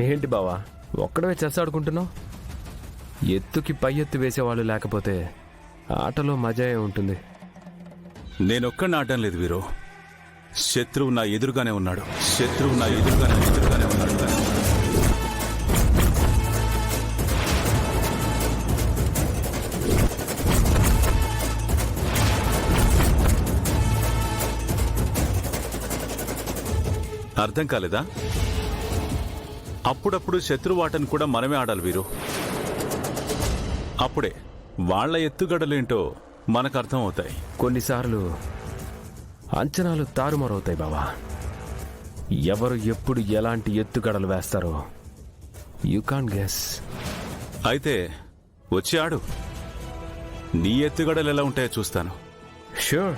ఏంటి బావా ఒక్కడవే చెస్ ఆడుకుంటున్నావు? ఎత్తుకి పై ఎత్తు వేసేవాళ్ళు లేకపోతే ఆటలో మజా ఉంటుంది. నేనొక్కడిని ఆడడం లేదు వీరు. శత్రువు నా ఎదురుగానే ఉన్నాడు. అర్థం కాలేదా? అప్పుడప్పుడు శత్రువు ఆటను కూడా మనమే ఆడాలి వీరు. అప్పుడే వాళ్ల ఎత్తుగడలేంటో మనకు అర్థం అవుతాయి. కొన్నిసార్లు అంచనాలు తారుమారవుతాయి బావా. ఎవరు ఎప్పుడు ఎలాంటి ఎత్తుగడలు వేస్తారో యూ కాంట్ గెస్. అయితే వచ్చి ఆడు. నీ ఎత్తుగడలు ఎలా ఉంటాయో చూస్తాను. ష్యూర్.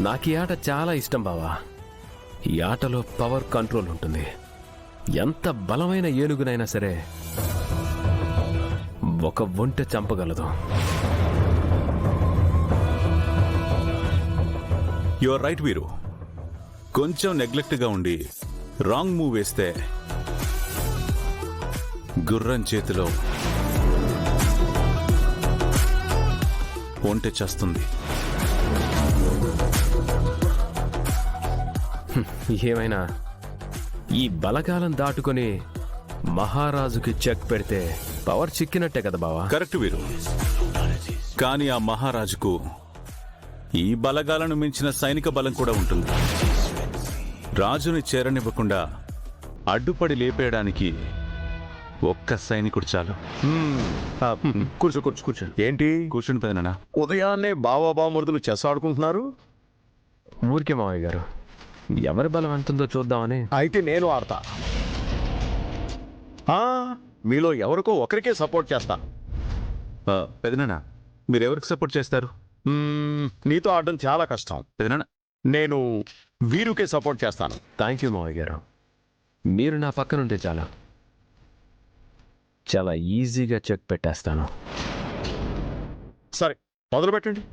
నాకు ఈ ఆట చాలా ఇష్టం బావా. ఈ ఆటలో పవర్ కంట్రోల్ ఉంటుంది. ఎంత బలమైన ఏనుగునైనా సరే ఒక ఒంటె చంపగలదు. యు ఆర్ రైట్ వీరు. కొంచెం నెగ్లెక్ట్గా ఉండి రాంగ్ మూవ్ వేస్తే గుర్రం చేతిలో ఒంటె చేస్తుంది. ఏమైనా ఈ బలగాలం దాటుకొని మహారాజుకి చెక్ పెడితే పవర్ చిక్కినట్టే కదా బావా. కరెక్ట్ వీరు. కానీ ఆ మహారాజుకు ఈ బలగాలను మించిన సైనిక బలం కూడా ఉంటుంది. రాజుని చేరనివ్వకుండా అడ్డుపడి లేపేయడానికి ఒక్క సైనికుడు చాలు. కూర్చో. ఏంటి కూర్చుని పెదనా? ఉదయాన్నే బావబామరుదులు చెస్ ఆడుకుంటున్నారు? ఊరికే మావయ్య గారు, ఎవరి బలం ఎంతుందో చూద్దామని. అయితే నేను ఆడతా. మీలో ఎవరికో ఒకరికే సపోర్ట్ చేస్తా. పెదనా, మీరెవరికి సపోర్ట్ చేస్తారు? నీతో ఆడడం చాలా కష్టం పెదనా. నేను వీరుకే సపోర్ట్ చేస్తాను. థ్యాంక్ యూ మావయ్య గారు. మీరు నా పక్కనుంటే చాలా ఈజీగా చెక్ పెట్టేస్తాను. సరే, మొదలు పెట్టండి.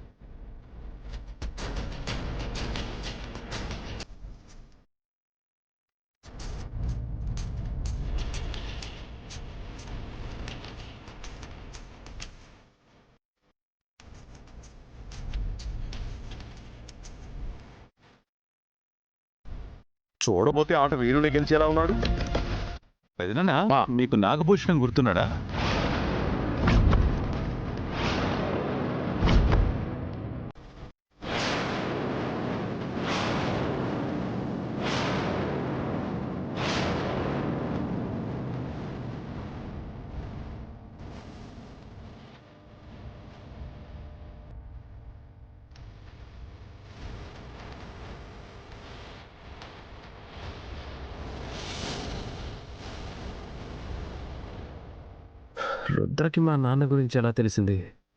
చూడబోతే ఆట వీరుని గెలిచేలా ఉన్నాడు. పెదనా, మీకు నాగభూషణం గుర్తున్నాడా? రుద్రకి మా నాన్న గురించి ఎలా తెలిసింది?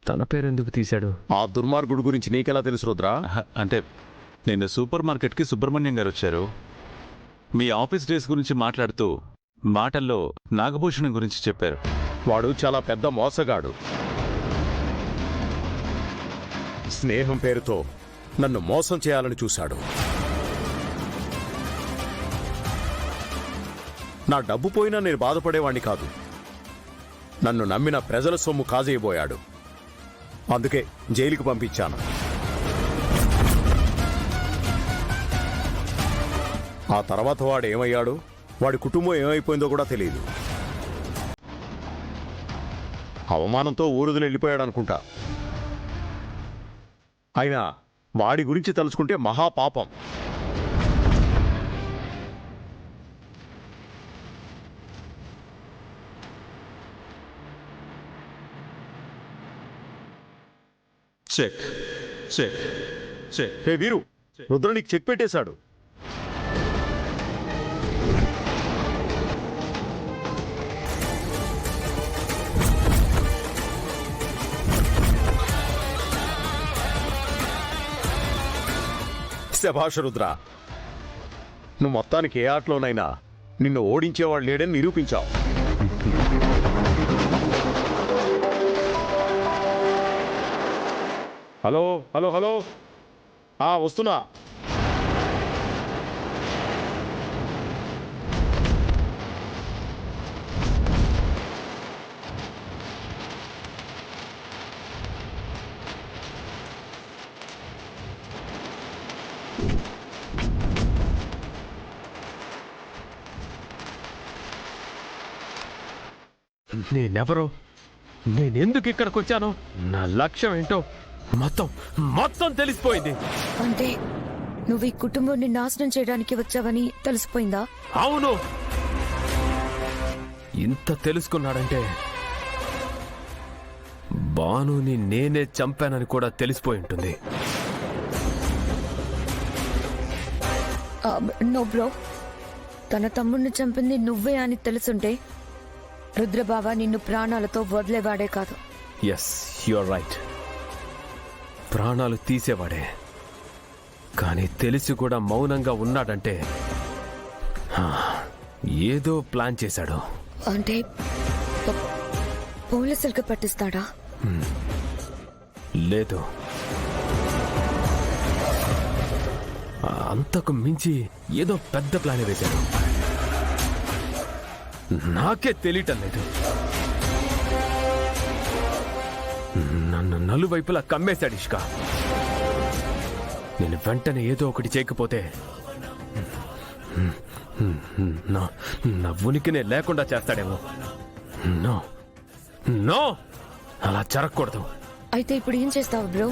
తన పేరు ఎందుకు తీశాడు? ఆ దుర్మార్గుడు గురించి నీకెలా తెలుసు రుద్రా? అంటే నేను సూపర్ మార్కెట్కి సుబ్రహ్మణ్యం గారు వచ్చారు. మీ ఆఫీస్ డేస్ గురించి మాట్లాడుతూ మాటల్లో నాగభూషణం గురించి చెప్పారు. వాడు చాలా పెద్ద మోసగాడు. స్నేహం పేరుతో నన్ను మోసం చేయాలని చూశాడు. నా డబ్బు పోయినా నేను బాధపడేవాణ్ణి కాదు. నన్ను నమ్మిన ప్రజల సొమ్ము కాజేయబోయాడు. అందుకే జైలుకి పంపించాను. ఆ తర్వాత వాడు ఏమయ్యాడో, వాడి కుటుంబం ఏమైపోయిందో కూడా తెలియదు. అవమానంతో ఊరుదులు వెళ్ళిపోయాడు అనుకుంటా. అయినా వాడి గురించి తలుచుకుంటే మహాపాపం. Check check check. హే వీరు, రుద్ర నీకు చెక్ పెట్టేశాడు. శభాష్ రుద్ర, నువ్వు మొత్తానికి ఏ ఆటలోనైనా నిన్ను ఓడించేవాడు లేడని నిరూపించావు. హలో హలో హలో వస్తున్నా. నేనెవరో, నేనెందుకు ఇక్కడికి వచ్చానో, నా లక్ష్యం ఏంటో మొత్తం మొత్తం తెలిసిపోయింది. అంటే నువ్వు ఈ కుటుంబాన్ని నాశనం చేయడానికి వచ్చావని తెలిసిపోయిందా? అవును, ఇంత తెలుసుకున్నాడంటే బానుని నేనే చంపానని కూడా తెలిసిపోయి ఉంటుంది. నో బ్రో, తన తమ్ముడిని చంపింది నువ్వే అని తెలుసుంటే రుద్రబావ నిన్ను ప్రాణాలతో వదిలేవాడే కాదు. Yes, you're right. ప్రాణాలు తీసేవాడే. కానీ తెలిసి కూడా మౌనంగా ఉన్నాడంటే ఏదో ప్లాన్ చేశాడు. అంటే పోలీసులకు పట్టిస్తాడా? లేదు, అంతకు మించి ఏదో పెద్ద ప్లాన్ వేశాడు. నాకే తెలియటం లేదు. నన్ను నలువైపులా కమ్మేశాడు ఇష్క. నేను వెంటనే ఏదో ఒకటి చేయకపోతే నా ఉనికినే లేకుండా చేస్తాడేమో. నో నో, అలా జరగకూడదు. అయితే ఇప్పుడు ఏం చేస్తావు బ్రో?